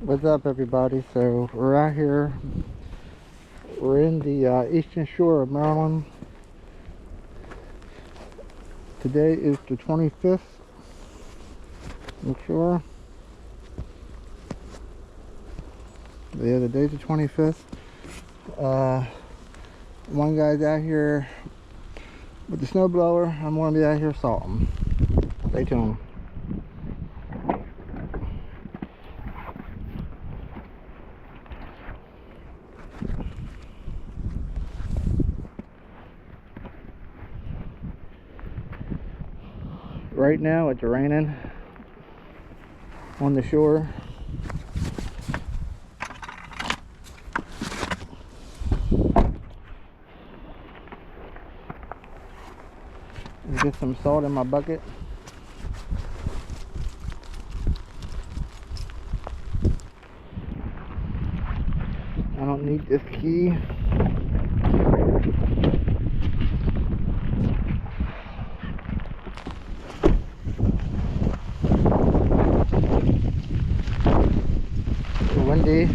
What's up, everybody? So we're out here. We're in the eastern shore of Maryland. Today is the 25th. I'm sure. Yeah, the day's the 25th. One guy's out here with the snowblower. I'm gonna be out here salting. Stay tuned. Right now it's raining on the shore. Get some salt in my bucket. I don't need this key. It's windy.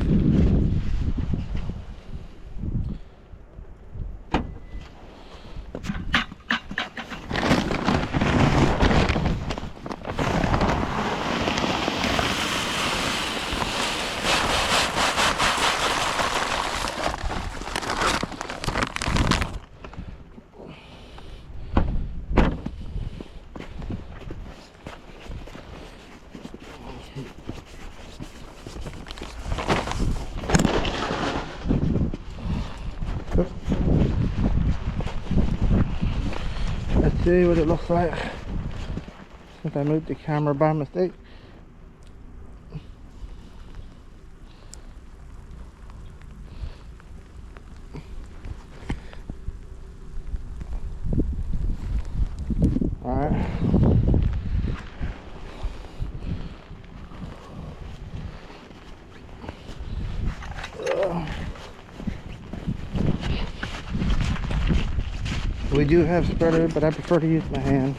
Let's see what it looks like since I moved the camera by mistake. Alright. We do have spreader, but I prefer to use my hand.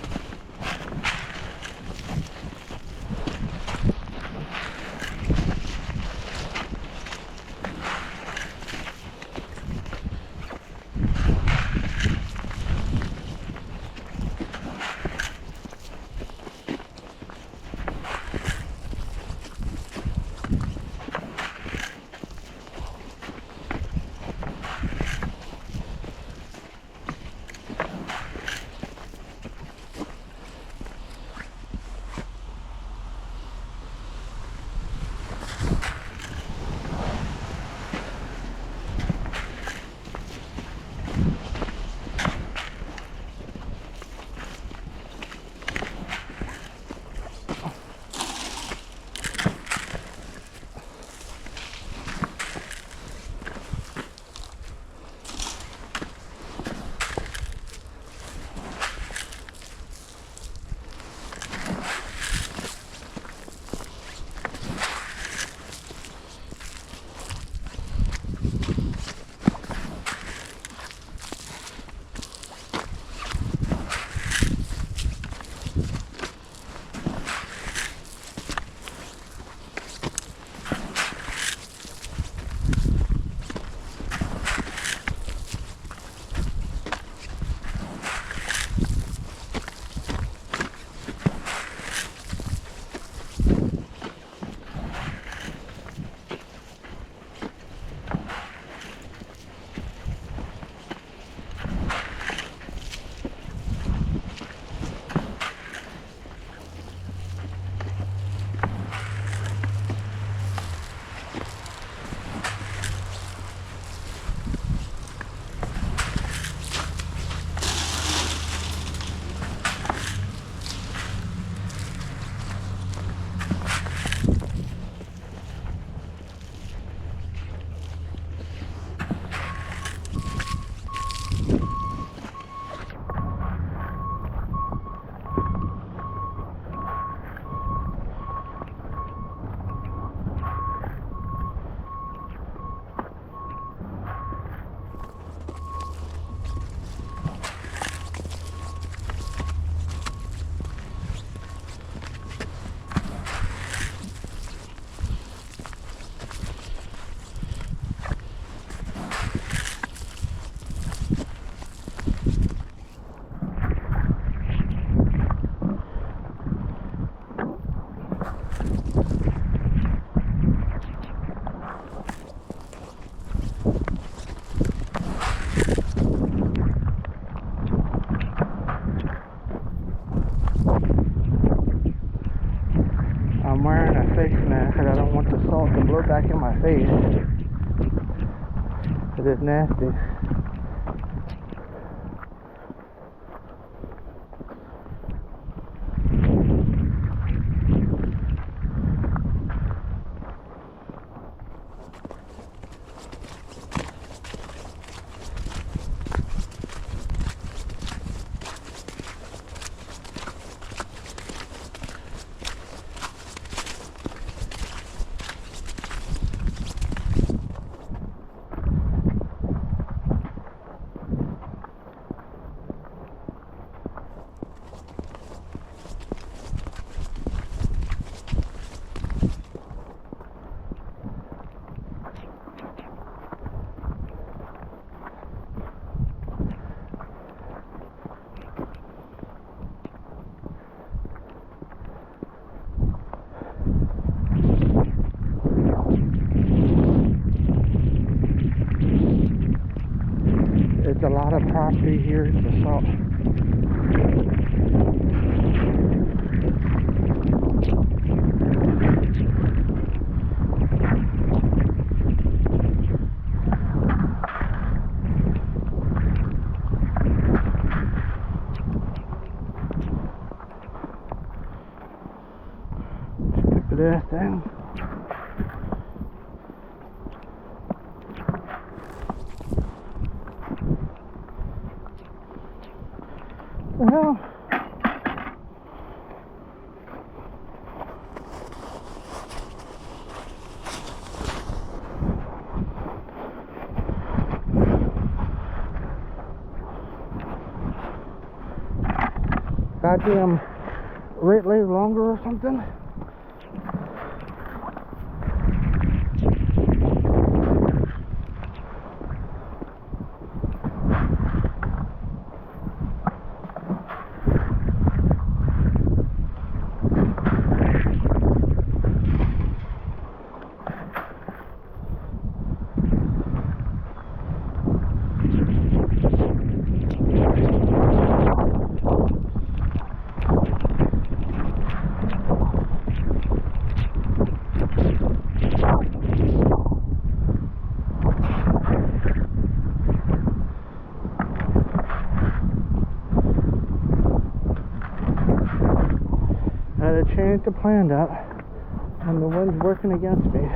want the salt to blow back in my face. It is nasty. It's a lot of property here to salt. Look at that thing. The hell? Goddamn red leg longer or something? I had to change the plan up and the wind's working against me.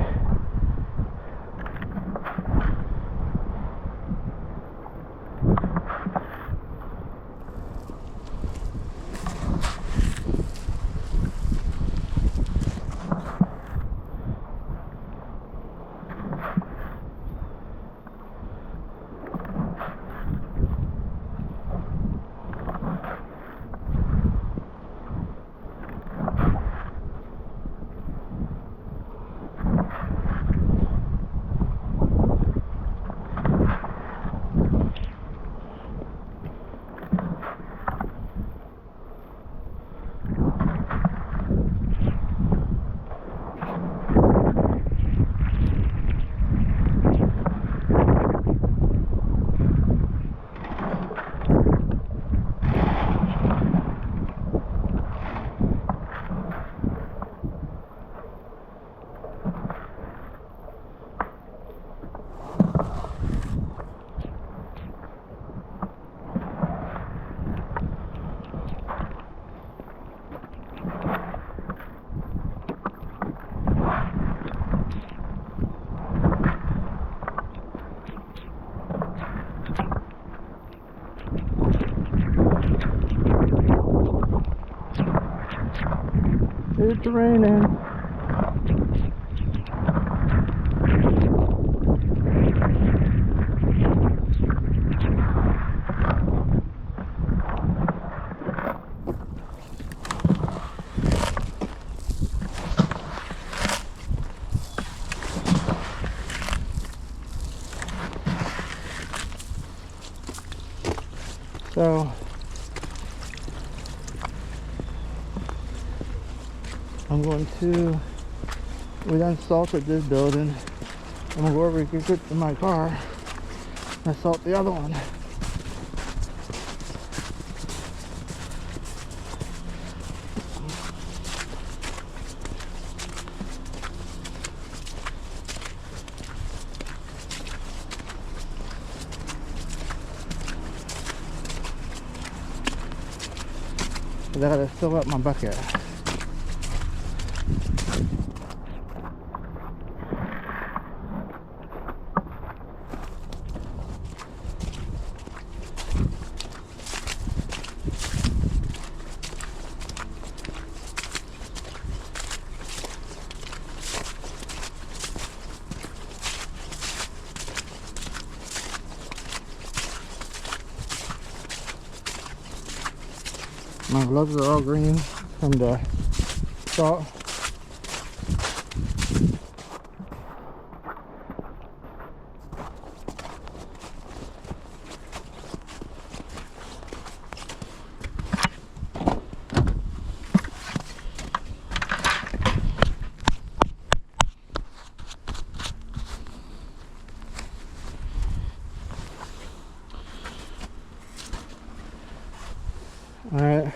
It's raining. So I'm going to, we done salted this building. I'm gonna go over and get in my car and salt the other one. 'cause I gotta fill up my bucket. My gloves are all green from the salt. All right.